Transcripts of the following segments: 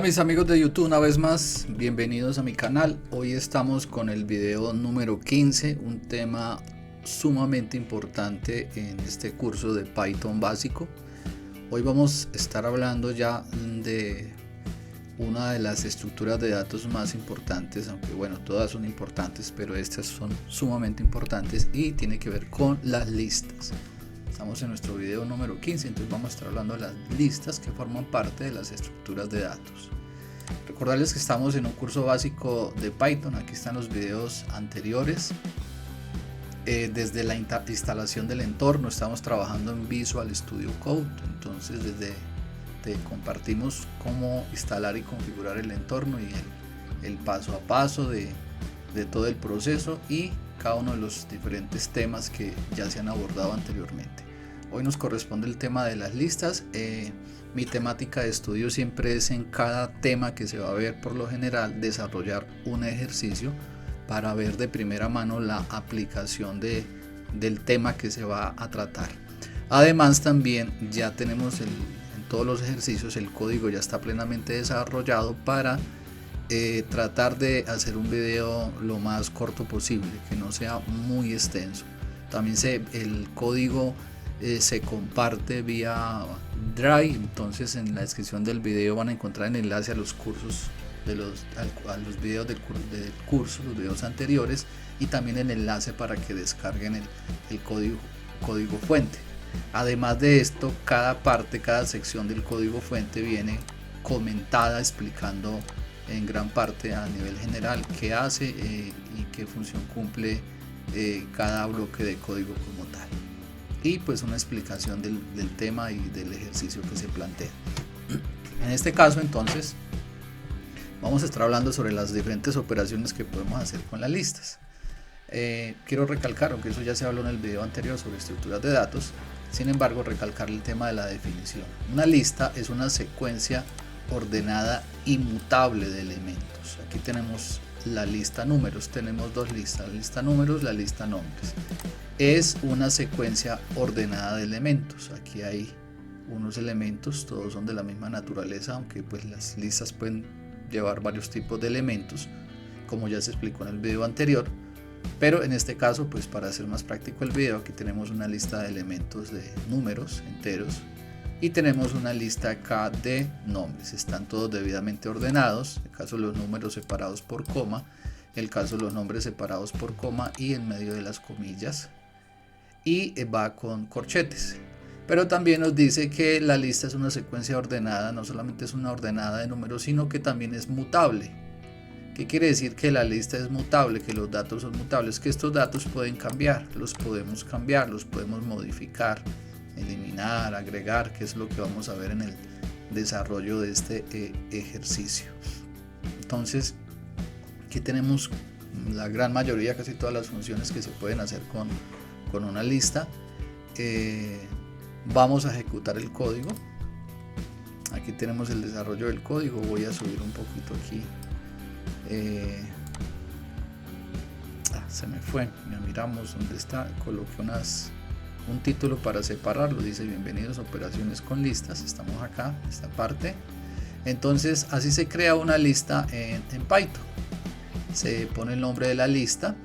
mis amigos de YouTube, una vez más, bienvenidos a mi canal. Hoy estamos con el video número 15, un tema sumamente importante en este curso de Python básico. Hoy vamos a estar hablando ya de una de las estructuras de datos más importantes, aunque bueno, todas son importantes, pero estas son sumamente importantes y tiene que ver con las listas. Estamos en nuestro video número 15, entonces vamos a estar hablando de las listas que forman parte de las estructuras de datos. Recordarles que estamos en un curso básico de Python, aquí están los videos anteriores. Desde la instalación del entorno estamos trabajando en Visual Studio Code, entonces desde te compartimos cómo instalar y configurar el entorno y el paso a paso de todo el proceso y cada uno de los diferentes temas que ya se han abordado anteriormente. Hoy nos corresponde el tema de las listas. Mi temática de estudio siempre es en cada tema que se va a ver, por lo general, desarrollar un ejercicio para ver de primera mano la aplicación del tema que se va a tratar. Además, también ya tenemos en todos los ejercicios el código ya está plenamente desarrollado para tratar de hacer un video lo más corto posible, que no sea muy extenso. También el código se comparte vía Drive, entonces en la descripción del video van a encontrar el enlace a los cursos a los videos del curso, los videos anteriores, y también el enlace para que descarguen el código fuente. Además de esto, cada sección del código fuente viene comentada explicando en gran parte a nivel general qué hace y qué función cumple cada bloque de código como tal, y pues una explicación del tema y del ejercicio que se plantea. En este caso, entonces, vamos a estar hablando sobre las diferentes operaciones que podemos hacer con las listas. Quiero recalcar, aunque eso ya se habló en el video anterior sobre estructuras de datos, sin embargo recalcar el tema de la definición. Una lista es una secuencia ordenada inmutable de elementos. Aquí tenemos la lista números, tenemos dos listas, la lista números, la lista nombres. Es una secuencia ordenada de elementos. Aquí hay unos elementos, todos son de la misma naturaleza, aunque pues las listas pueden llevar varios tipos de elementos, como ya se explicó en el video anterior, pero en este caso, pues para hacer más práctico el video, aquí tenemos una lista de elementos de números enteros y tenemos una lista acá de nombres. Están todos debidamente ordenados, en el caso de los números separados por coma, en el caso de los nombres separados por coma y en medio de las comillas, y va con corchetes. Pero también nos dice que la lista es una secuencia ordenada, no solamente es una ordenada de números, sino que también es mutable. ¿Qué quiere decir que la lista es mutable? Que los datos son mutables, que estos datos pueden cambiar, los podemos modificar, eliminar, agregar, que es lo que vamos a ver en el desarrollo de este ejercicio. Entonces, aquí tenemos la gran mayoría, casi todas las funciones que se pueden hacer con una lista. Vamos a ejecutar el código. Aquí tenemos el desarrollo del código. Voy a subir un poquito aquí. Se me fue. Ya miramos dónde está. Coloqué un título para separarlo. Dice bienvenidos a operaciones con listas. Estamos acá, esta parte. Entonces así se crea una lista en Python. Se pone el nombre de la lista,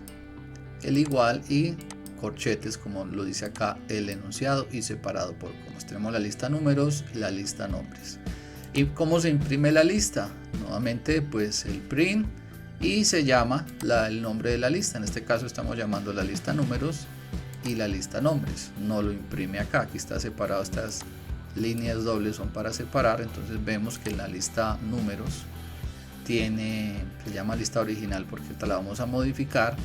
el igual y corchetes, como lo dice acá, el enunciado, y separado por comas. Tenemos la lista números, la lista nombres. ¿Y cómo se imprime la lista? Nuevamente, pues el print, y se llama el nombre de la lista. En este caso estamos llamando la lista números y la lista nombres. No lo imprime acá, aquí está separado, estas líneas dobles son para separar. Entonces vemos que la lista números se llama lista original porque esta la vamos a modificar.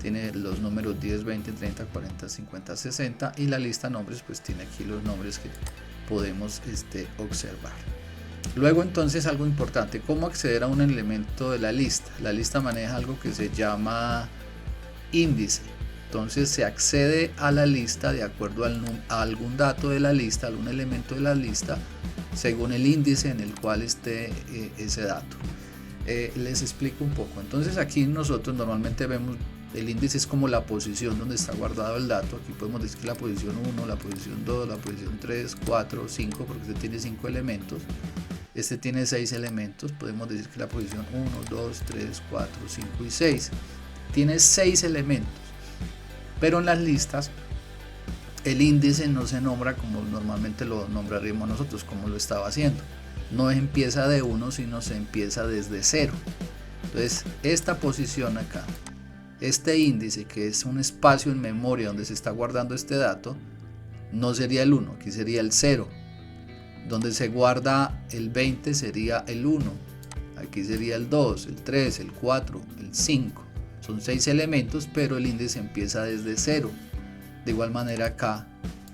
Tiene los números 10, 20, 30, 40, 50, 60, y la lista nombres pues tiene aquí los nombres que podemos observar. Luego, entonces, algo importante, ¿cómo acceder a un elemento de la lista? La lista maneja algo que se llama índice. Entonces se accede a la lista de acuerdo a algún dato de la lista, algún elemento de la lista, según el índice en el cual esté ese dato. Les explico un poco. Entonces aquí nosotros normalmente vemos el índice es como la posición donde está guardado el dato. Aquí podemos decir que la posición 1, la posición 2, la posición 3, 4, 5, porque usted tiene 5 elementos. Este tiene 6 elementos, podemos decir que la posición 1, 2, 3, 4, 5 y 6 tiene 6 elementos, pero en las listas el índice no se nombra como normalmente lo nombraríamos nosotros, como lo estaba haciendo. No empieza de 1, sino se empieza desde 0. Entonces esta posición acá, este índice, que es un espacio en memoria donde se está guardando este dato, no sería el 1, aquí sería el 0. Donde se guarda el 20 sería el 1, aquí sería el 2, el 3, el 4, el 5. Son 6 elementos, pero el índice empieza desde 0. De igual manera acá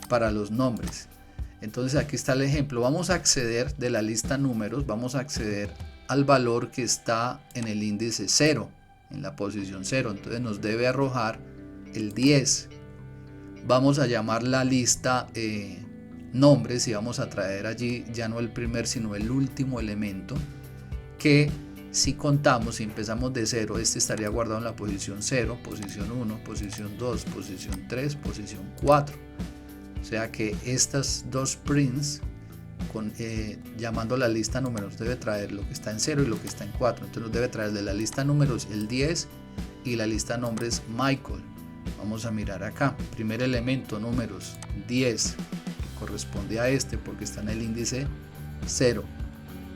para los nombres. Entonces aquí está el ejemplo. Vamos a acceder de la lista números, vamos a acceder al valor que está en el índice 0, en la posición 0. Entonces nos debe arrojar el 10. Vamos a llamar la lista nombres y vamos a traer allí ya no el primer sino el último elemento, que si contamos, si empezamos de 0, este estaría guardado en la posición 0, posición 1, posición 2, posición 3, posición 4. O sea que estas dos prints, llamando la lista números, debe traer lo que está en 0 y lo que está en 4. Entonces nos debe traer de la lista números el 10 y la lista nombres Michael. Vamos a mirar acá. Primer elemento, números 10, que corresponde a este porque está en el índice 0.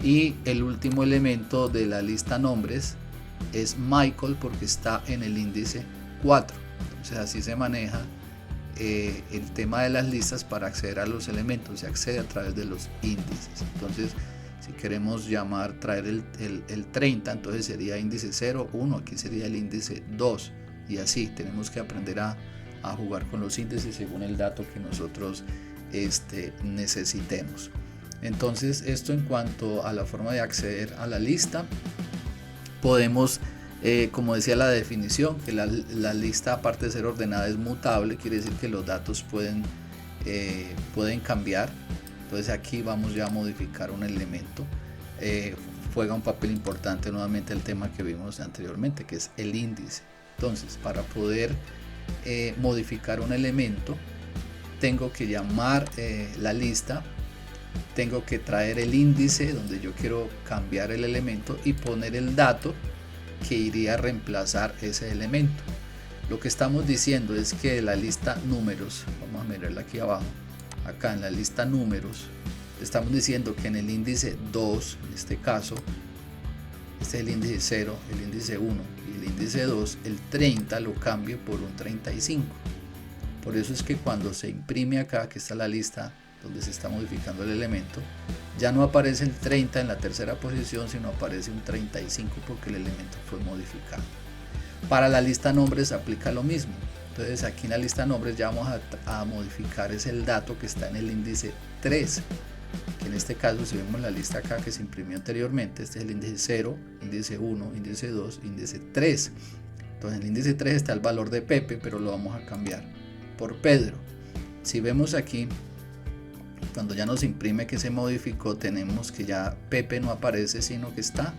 Y el último elemento de la lista nombres es Michael porque está en el índice 4. Entonces así se maneja el tema de las listas para acceder a los elementos. Se accede a través de los índices. Entonces si queremos traer el 30, entonces sería índice 0, 1, aquí sería el índice 2. Y así tenemos que aprender a jugar con los índices según el dato que nosotros necesitemos. Entonces esto en cuanto a la forma de acceder a la lista. Podemos, como decía la definición, que la lista, aparte de ser ordenada, es mutable, quiere decir que los datos pueden cambiar. Entonces aquí vamos ya a modificar un elemento. Juega un papel importante nuevamente el tema que vimos anteriormente, que es el índice. Entonces para poder modificar un elemento, tengo que llamar la lista. Tengo que traer el índice donde yo quiero cambiar el elemento y poner el dato que iría a reemplazar ese elemento. Lo que estamos diciendo es que la lista números, vamos a mirarla aquí abajo, acá en la lista números, estamos diciendo que en el índice 2, en este caso, este es el índice 0, el índice 1 y el índice 2, el 30 lo cambie por un 35. Por eso es que cuando se imprime acá, que está la lista donde se está modificando el elemento, ya no aparece el 30 en la tercera posición, sino aparece un 35 porque el elemento fue modificado. Para la lista nombres aplica lo mismo. Entonces aquí en la lista nombres ya vamos a modificar es el dato que está en el índice 3, que en este caso, si vemos la lista acá que se imprimió anteriormente, este es el índice 0, índice 1, índice 2, índice 3. Entonces en el índice 3 está el valor de Pepe, pero lo vamos a cambiar por Pedro. Si vemos aquí, cuando ya nos imprime que se modificó, tenemos que ya Pepe no aparece, sino que está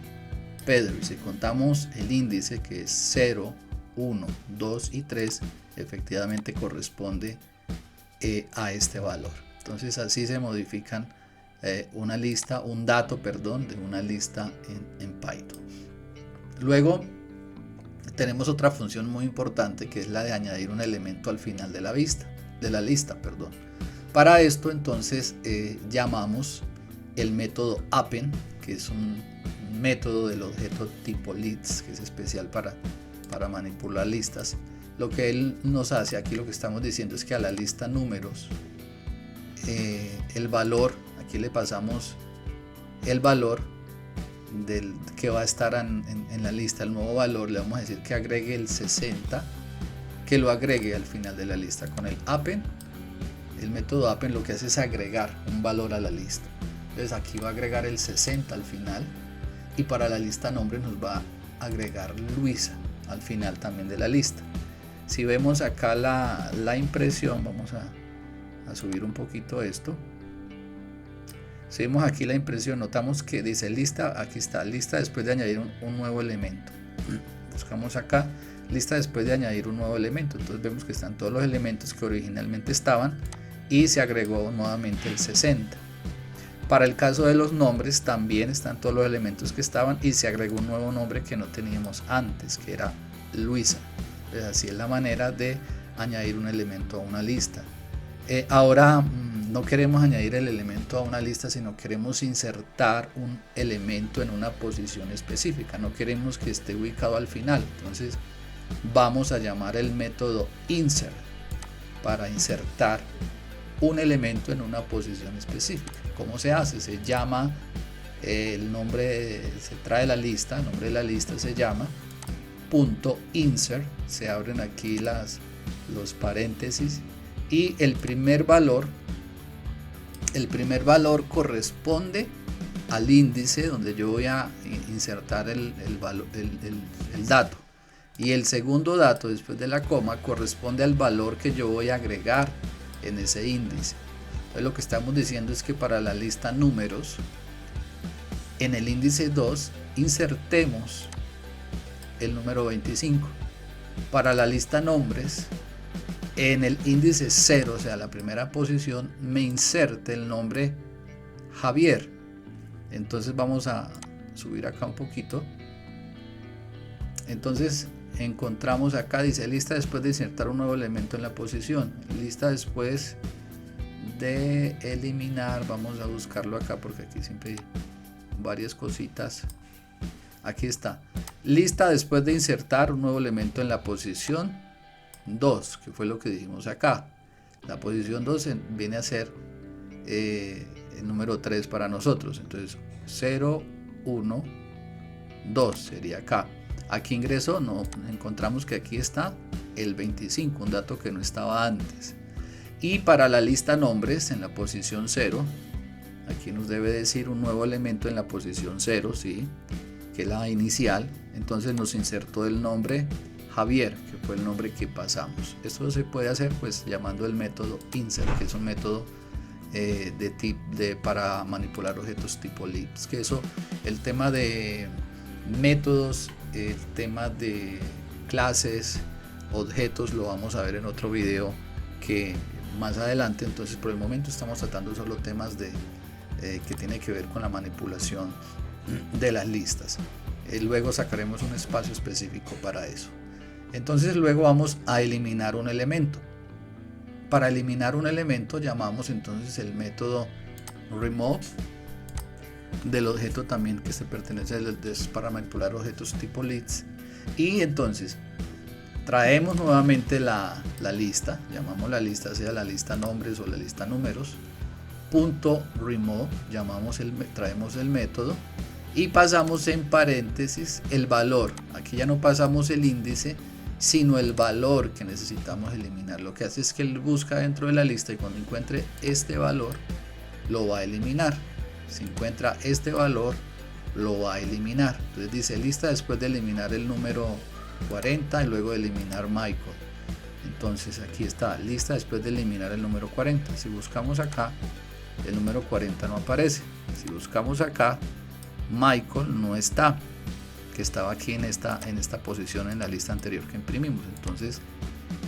Pedro. Y si contamos el índice, que es 0, 1, 2 y 3, efectivamente corresponde a este valor. Entonces así se modifican una lista, un dato, perdón, de una lista en Python. Luego tenemos otra función muy importante, que es la de añadir un elemento al final de la lista. Para esto entonces llamamos el método append, que es un método del objeto tipo list, que es especial para manipular listas. Lo que él nos hace aquí, lo que estamos diciendo es que a la lista números, el valor, aquí le pasamos el valor del que va a estar en la lista, el nuevo valor, le vamos a decir que agregue el 60, que lo agregue al final de la lista. Con el append, el método append lo que hace es agregar un valor a la lista. Entonces aquí va a agregar el 60 al final, y para la lista nombre nos va a agregar Luisa al final también de la lista. Si vemos acá la impresión, vamos a subir un poquito esto. Si vemos aquí la impresión, notamos que dice lista, aquí está lista después de añadir un nuevo elemento. Buscamos acá lista después de añadir un nuevo elemento. Entonces vemos que están todos los elementos que originalmente estaban y se agregó nuevamente el 60. Para el caso de los nombres también están todos los elementos que estaban y se agregó un nuevo nombre que no teníamos antes, que era Luisa. Entonces, así es la manera de añadir un elemento a una lista. Ahora no queremos añadir el elemento a una lista, sino queremos insertar un elemento en una posición específica. No queremos que esté ubicado al final. Entonces vamos a llamar el método insert para insertar un elemento en una posición específica. ¿Cómo se hace? Se llama el nombre, se trae la lista, el nombre de la lista se llama .insert, se abren aquí los paréntesis y el primer valor corresponde al índice donde yo voy a insertar el dato, y el segundo dato después de la coma corresponde al valor que yo voy a agregar en ese índice. Entonces lo que estamos diciendo es que para la lista números, en el índice 2 insertemos el número 25. Para la lista nombres, en el índice 0, o sea la primera posición, me inserte el nombre Javier. Entonces vamos a subir acá un poquito. Entonces encontramos acá, dice lista después de insertar un nuevo elemento en la posición, lista después de eliminar, vamos a buscarlo acá porque aquí siempre hay varias cositas. Aquí está, lista después de insertar un nuevo elemento en la posición 2, que fue lo que dijimos acá. La posición 2 viene a ser el número 3 para nosotros, entonces 0, 1, 2 sería acá. Aquí ingreso, no encontramos que aquí está el 25, un dato que no estaba antes. Y para la lista nombres, en la posición 0, aquí nos debe decir un nuevo elemento en la posición 0, ¿sí? Que es la inicial. Entonces nos insertó el nombre Javier, que fue el nombre que pasamos. Esto se puede hacer pues llamando el método insert, que es un método para manipular objetos tipo libs. Que eso, el tema de métodos, el tema de clases, objetos, lo vamos a ver en otro video que más adelante. Entonces por el momento estamos tratando solo temas que tiene que ver con la manipulación de las listas. Luego sacaremos un espacio específico para eso. Entonces luego vamos a eliminar un elemento. Para eliminar un elemento llamamos entonces el método remove del objeto también que se pertenece para manipular objetos tipo leads. Y entonces traemos nuevamente la lista, llamamos la lista sea la lista nombres o la lista números, .remove, traemos el método y pasamos en paréntesis el valor. Aquí ya no pasamos el índice, sino el valor que necesitamos eliminar. Lo que hace es que él busca dentro de la lista y cuando encuentre este valor lo va a eliminar. Si encuentra este valor lo va a eliminar. Entonces dice lista después de eliminar el número 40 y luego de eliminar Michael. Entonces aquí está lista después de eliminar el número 40. Si buscamos acá, el número 40 no aparece. Si buscamos acá, Michael no está, que estaba aquí en esta posición en la lista anterior que imprimimos. Entonces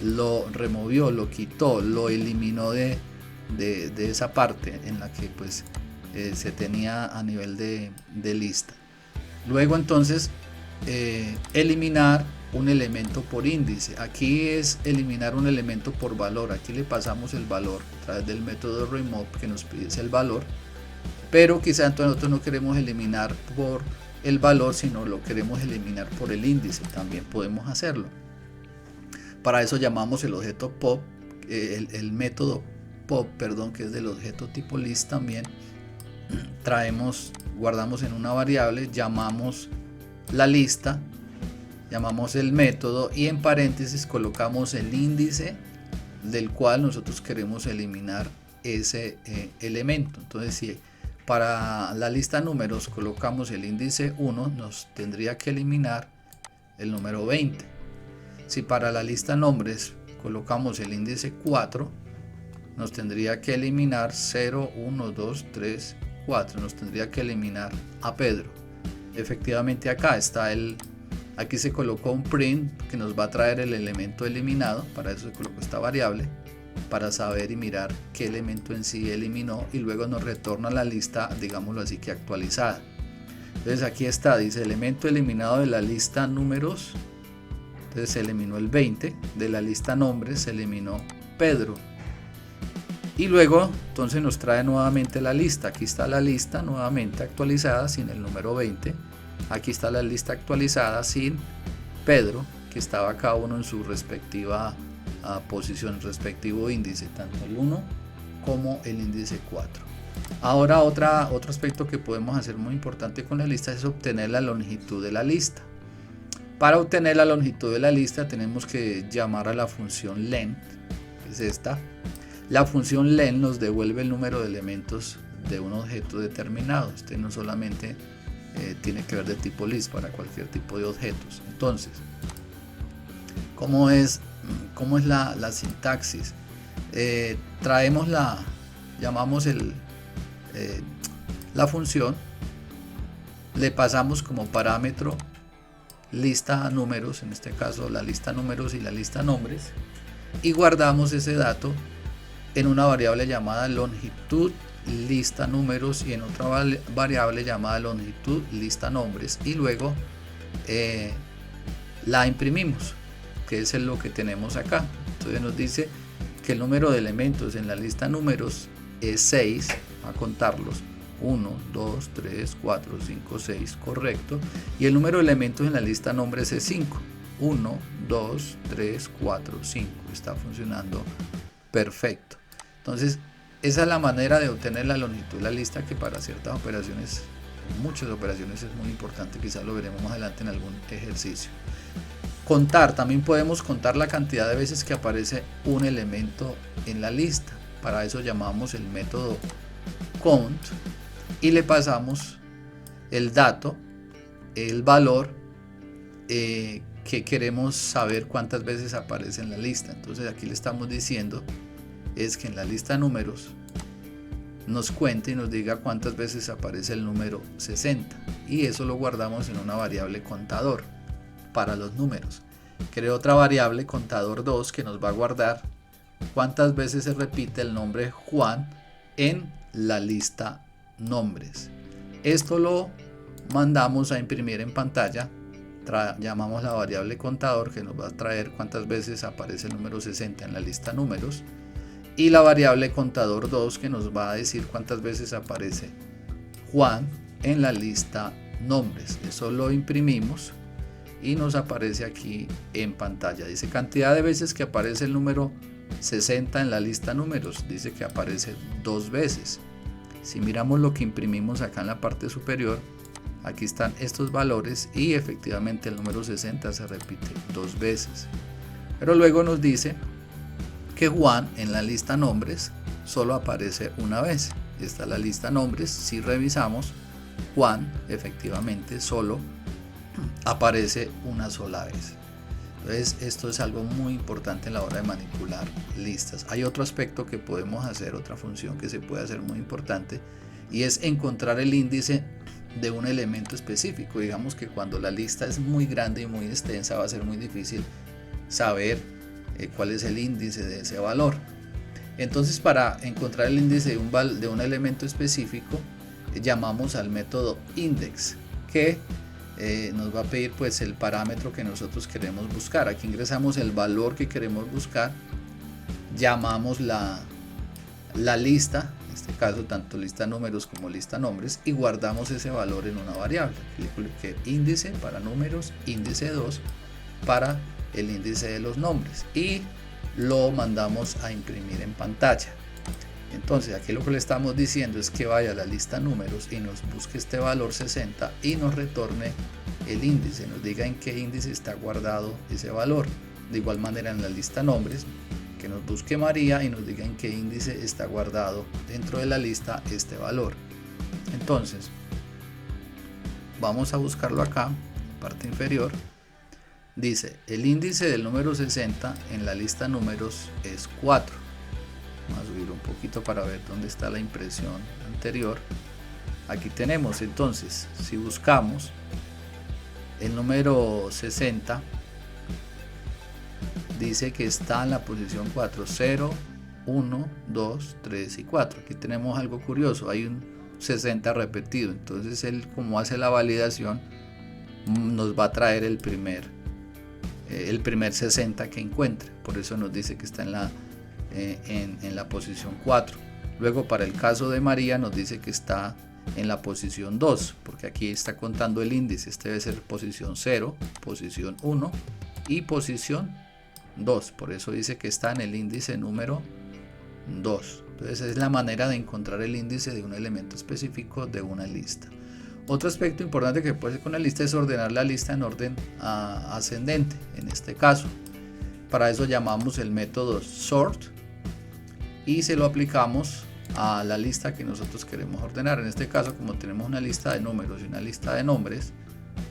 lo removió, lo quitó, lo eliminó de esa parte en la que pues se tenía a nivel de lista. Luego entonces eliminar un elemento por índice. Aquí es eliminar un elemento por valor. Aquí le pasamos el valor a través del método remove que nos pide el valor, pero quizá entonces nosotros no queremos eliminar por el valor, sino lo queremos eliminar por el índice. También podemos hacerlo. Para eso llamamos el objeto pop, el método pop, perdón, que es del objeto tipo list también. Guardamos en una variable, llamamos la lista, llamamos el método y en paréntesis colocamos el índice del cual nosotros queremos eliminar ese elemento. Entonces si para la lista números colocamos el índice 1, nos tendría que eliminar el número 20. Si para la lista nombres colocamos el índice 4, nos tendría que eliminar 0, 1, 2, 3, 4. Nos tendría que eliminar a Pedro. Efectivamente acá está aquí se colocó un print que nos va a traer el elemento eliminado. Para eso se colocó esta variable. para saber y mirar qué elemento en sí eliminó, y luego nos retorna la lista, digámoslo así, que actualizada. Entonces aquí está, dice elemento eliminado de la lista números, entonces se eliminó el 20, de la lista nombres se eliminó Pedro, y luego entonces nos trae nuevamente la lista. Aquí está la lista nuevamente actualizada sin el número 20, aquí está la lista actualizada sin Pedro, que estaba cada uno en su respectiva posición, respectivo índice, tanto el 1 como el índice 4. Ahora otro aspecto que podemos hacer muy importante con la lista es obtener la longitud de la lista. Para obtener la longitud de la lista tenemos que llamar a la función len, que es esta. La función len nos devuelve el número de elementos de un objeto determinado. Este no solamente tiene que ver de tipo list, para cualquier tipo de objetos. Entonces, ¿cómo es la sintaxis? Llamamos la función, le pasamos como parámetro lista números, en este caso la lista números y la lista nombres, y guardamos ese dato en una variable llamada longitud lista números y en otra variable llamada longitud lista nombres, y luego la imprimimos, que es lo que tenemos acá. Entonces nos dice que el número de elementos en la lista números es 6, a contarlos, 1, 2, 3, 4, 5, 6, correcto, y el número de elementos en la lista nombres es 5, 1, 2, 3, 4, 5, está funcionando perfecto. Entonces esa es la manera de obtener la longitud de la lista, que para ciertas operaciones, muchas operaciones, es muy importante. Quizás lo veremos más adelante en algún ejercicio. Contar, también podemos contar la cantidad de veces que aparece un elemento en la lista. Para eso llamamos el método count y le pasamos el dato, el valor que queremos saber cuántas veces aparece en la lista. Entonces aquí le estamos diciendo es que en la lista números nos cuente y nos diga cuántas veces aparece el número 60, y eso lo guardamos en una variable contador para los números. Creo otra variable contador 2 que nos va a guardar cuántas veces se repite el nombre Juan en la lista nombres. Esto lo mandamos a imprimir en pantalla. Llamamos la variable contador, que nos va a traer cuántas veces aparece el número 60 en la lista números, y la variable contador 2, que nos va a decir cuántas veces aparece Juan en la lista nombres. Eso lo imprimimos y nos aparece aquí en pantalla. Dice cantidad de veces que aparece el número 60 en la lista números. Dice que aparece 2 veces. Si miramos lo que imprimimos acá en la parte superior, aquí están estos valores y efectivamente el número 60 se repite 2 veces. Pero luego nos dice que Juan en la lista nombres solo aparece una vez. Esta es la lista nombres. Si revisamos, Juan efectivamente solo aparece una sola vez. Entonces esto es algo muy importante en la hora de manipular listas. Hay otro aspecto que podemos hacer, otra función que se puede hacer muy importante, y es encontrar el índice de un elemento específico. Digamos que cuando la lista es muy grande y muy extensa, va a ser muy difícil saber cuál es el índice de ese valor. Entonces, para encontrar el índice de un elemento específico, llamamos al método index, que nos va a pedir pues el parámetro que nosotros queremos buscar. Aquí ingresamos el valor que queremos buscar, llamamos la lista, en este caso tanto lista números como lista nombres, y guardamos ese valor en una variable. Que índice para números, índice 2 para el índice de los nombres, y lo mandamos a imprimir en pantalla. Entonces aquí lo que le estamos diciendo es que vaya a la lista números y nos busque este valor 60 y nos retorne el índice, nos diga en qué índice está guardado ese valor. De igual manera en la lista nombres, que nos busque María y nos diga en qué índice está guardado dentro de la lista este valor. Entonces vamos a buscarlo acá, parte inferior. Dice el índice del número 60 en la lista números es 4. Vamos a subir un poquito para ver dónde está la impresión anterior. Aquí tenemos entonces, si buscamos el número 60, dice que está en la posición 4, 0, 1, 2, 3 y 4. Aquí tenemos algo curioso, hay un 60 repetido, entonces él, como hace la validación, nos va a traer el primer 60 que encuentre. Por eso nos dice que está en la posición 4. Luego, para el caso de María, nos dice que está en la posición 2, porque aquí está contando el índice. Este debe ser posición 0, posición 1 y posición 2. Por eso dice que está en el índice número 2. Entonces es la manera de encontrar el índice de un elemento específico de una lista. Otro aspecto importante que puede hacer con la lista es ordenar la lista en orden ascendente, en este caso. Para eso llamamos el método sort y se lo aplicamos a la lista que nosotros queremos ordenar. En este caso, como tenemos una lista de números y una lista de nombres,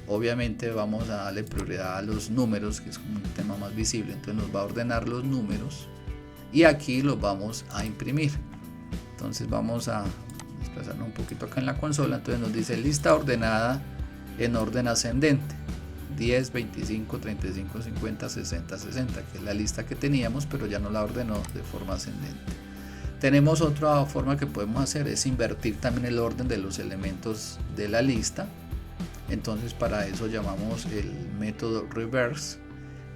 obviamente vamos a darle prioridad a los números, que es como un tema más visible. Entonces nos va a ordenar los números y aquí los vamos a imprimir. Entonces vamos a desplazarnos un poquito acá en la consola. Entonces nos dice lista ordenada en orden ascendente: 10, 25, 35, 50, 60, 60, que es la lista que teníamos, pero ya no la ordenó de forma ascendente. Tenemos otra forma que podemos hacer, es invertir también el orden de los elementos de la lista. Entonces para eso llamamos el método reverse,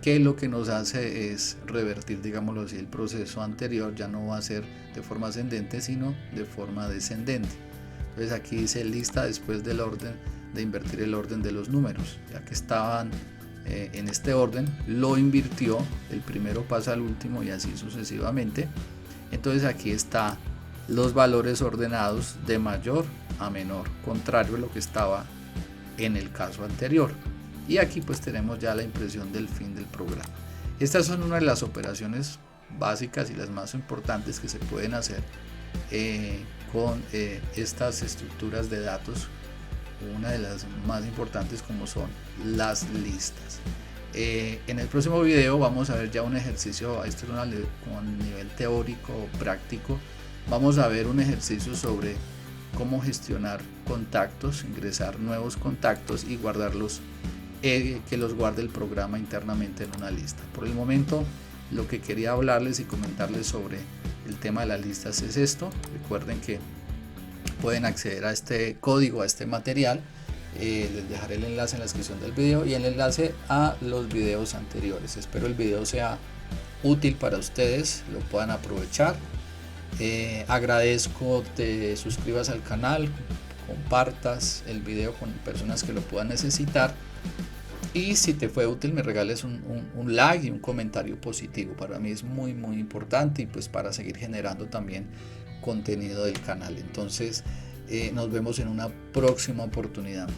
que lo que nos hace es revertir, digámoslo así, el proceso anterior. Ya no va a ser de forma ascendente, sino de forma descendente. Entonces aquí dice lista después del orden, de invertir el orden de los números. Ya que estaban en este orden, lo invirtió, el primero pasa al último y así sucesivamente. Entonces aquí está los valores ordenados de mayor a menor, contrario a lo que estaba en el caso anterior. Y aquí pues tenemos ya la impresión del fin del programa. Estas son una de las operaciones básicas y las más importantes que se pueden hacer con estas estructuras de datos. Una de las más importantes, como son las listas. En el próximo video vamos a ver ya un ejercicio, esto es con nivel teórico o práctico. Vamos a ver un ejercicio sobre cómo gestionar contactos, ingresar nuevos contactos y guardarlos, que los guarde el programa internamente en una lista. Por el momento, lo que quería hablarles y comentarles sobre el tema de las listas es esto. Recuerden que pueden acceder a este código, a este material. Les dejaré el enlace en la descripción del video y el enlace a los videos anteriores. Espero el video sea útil para ustedes, lo puedan aprovechar. Agradezco te suscribas al canal, compartas el video con personas que lo puedan necesitar, y si te fue útil me regales un like y un comentario positivo. Para mí es muy importante, y pues para seguir generando también contenido del canal. Entonces nos vemos en una próxima oportunidad.